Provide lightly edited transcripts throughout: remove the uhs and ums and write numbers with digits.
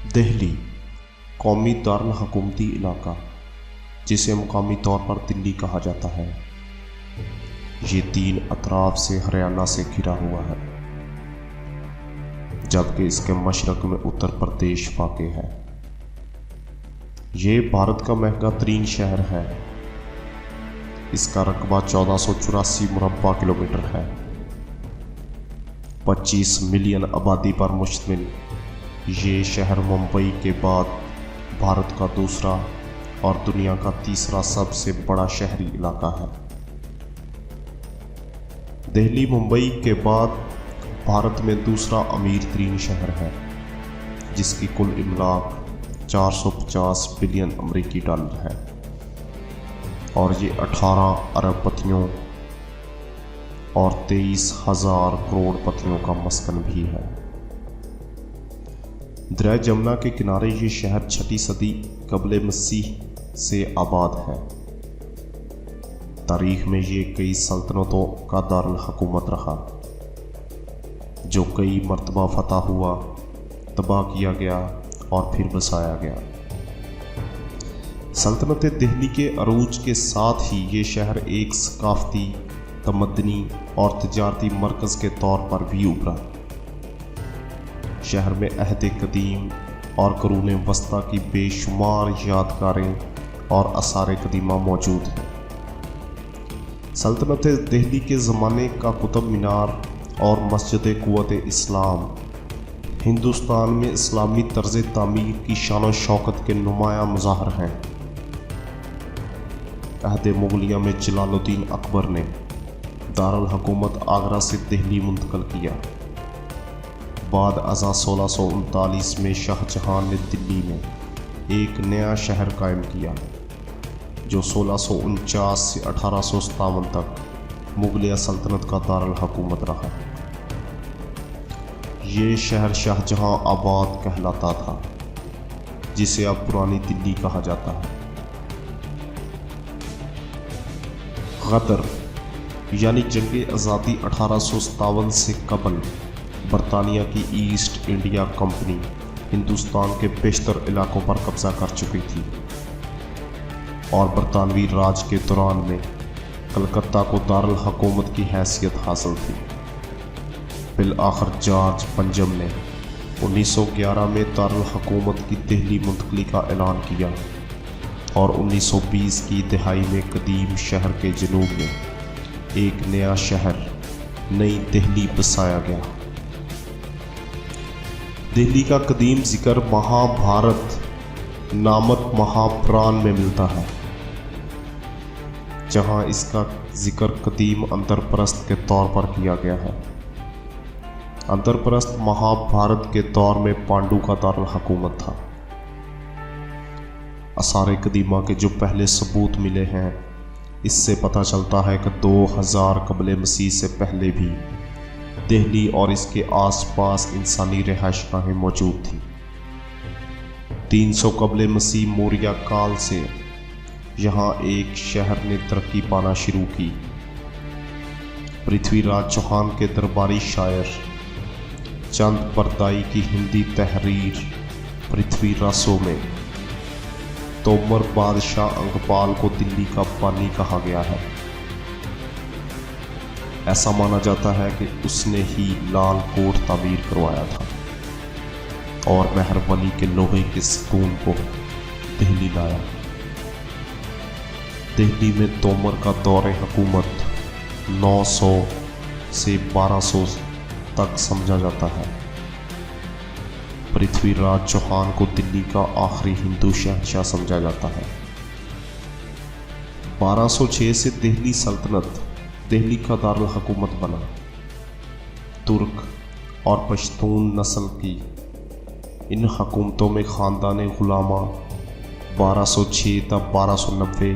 دہلی قومی دارالحکومتی علاقہ، جسے مقامی طور پر دلی کہا جاتا ہے، یہ 3 اطراف سے ہریانہ سے گھرا ہوا ہے، جبکہ اس کے مشرق میں اتر پردیش واقع ہے۔ یہ بھارت کا مہنگا ترین شہر ہے۔ اس کا رقبہ 1484 مربع کلومیٹر ہے۔ 25 ملین آبادی پر مشتمل یہ شہر ممبئی کے بعد بھارت کا دوسرا اور دنیا کا تیسرا سب سے بڑا شہری علاقہ ہے۔ دہلی ممبئی کے بعد بھارت میں دوسرا امیر ترین شہر ہے، جس کی کل املاک 450 بلین امریکی ڈالر ہے، اور یہ 18 ارب پتیوں اور 23,000 کروڑ پتیوں کا مسکن بھی ہے۔ دریائے جمنا کے کنارے یہ شہر 6 صدی قبل مسیح سے آباد ہے۔ تاریخ میں یہ کئی سلطنتوں کا دارالحکومت رہا، جو کئی مرتبہ فتح ہوا، تباہ کیا گیا اور پھر بسایا گیا۔ سلطنت دہلی کے عروج کے ساتھ ہی یہ شہر ایک ثقافتی، تمدنی اور تجارتی مرکز کے طور پر بھی ابھرا۔ شہر میں عہد قدیم اور قرون وسطیٰ کی بے شمار یادگاریں اور آثار قدیمہ موجود ہیں۔ سلطنت دہلی کے زمانے کا قطب مینار اور مسجد قوت اسلام ہندوستان میں اسلامی طرز تعمیر کی شان و شوکت کے نمایاں مظاہر ہیں۔ عہد مغلیہ میں جلال الدین اکبر نے دارالحکومت آگرہ سے دہلی منتقل کیا۔ بعد ازاں 1639 میں شاہ جہاں نے دلی میں ایک نیا شہر قائم کیا، جو 1649 سے 1857 تک مغلیہ سلطنت کا دارالحکومت رہا۔ یہ شہر شاہ جہاں آباد کہلاتا تھا، جسے اب پرانی دلی کہا جاتا ہے۔ غدر یعنی جنگ آزادی 1857 سے قبل برطانیہ کی ایسٹ انڈیا کمپنی ہندوستان کے بیشتر علاقوں پر قبضہ کر چکی تھی، اور برطانوی راج کے دوران میں کلکتہ کو دارالحکومت کی حیثیت حاصل تھی۔ بالآخر جارج پنجم نے 1911 میں دارالحکومت کی دہلی منتقلی کا اعلان کیا، اور 1920 کی دہائی میں قدیم شہر کے جنوب میں ایک نیا شہر نئی دہلی بسایا گیا۔ دہلی کا قدیم ذکر مہابھارت نامک مہاپران میں ملتا ہے، جہاں اس کا ذکر قدیم اندر پرست کے طور پر کیا گیا ہے۔ اندر پرست مہابھارت کے دور میں پانڈو کا دارالحکومت تھا۔ آثار قدیمہ کے جو پہلے ثبوت ملے ہیں، اس سے پتہ چلتا ہے کہ 2000 قبل مسیح سے پہلے بھی دہلی اور اس کے آس پاس انسانی رہائش گاہیں موجود تھیں۔ 300 قبل مسیح موریہ کال سے یہاں ایک شہر نے ترقی پانا شروع کی۔ پرتھوی راج چوہان کے درباری شاعر چند بردائی کی ہندی تحریر پرتھوی راسو میں تومر بادشاہ انگپال کو دلی کا بانی کہا گیا ہے۔ ایسا مانا جاتا ہے کہ اس نے ہی لال کوٹ تعمیر کروایا تھا اور مہر ولی کے لوہے کے ستون کو دہلی لایا۔ دہلی میں تومر کا دور حکومت 900 سے 1200 تک سمجھا جاتا ہے۔ پرتھوی راج چوہان کو دلی کا آخری ہندو شہنشاہ سمجھا جاتا ہے۔ 1206 سے دہلی سلطنت دہلی کا دارالحکومت بنا۔ ترک اور پشتون نسل کی ان حکومتوں میں خاندان غلامہ 1206 تا 1290،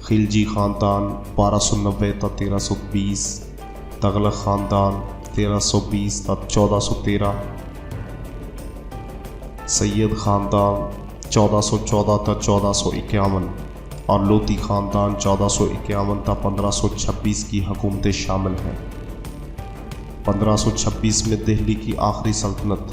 خلجی خاندان 1290 تا 1320، تغلق خاندان 1320 تا 1413، سید خاندان 1414 تا 1451 اور لودھی خاندان 1451 تا 1526 کی حکومتیں شامل ہیں۔ 1526 میں دہلی کی آخری سلطنت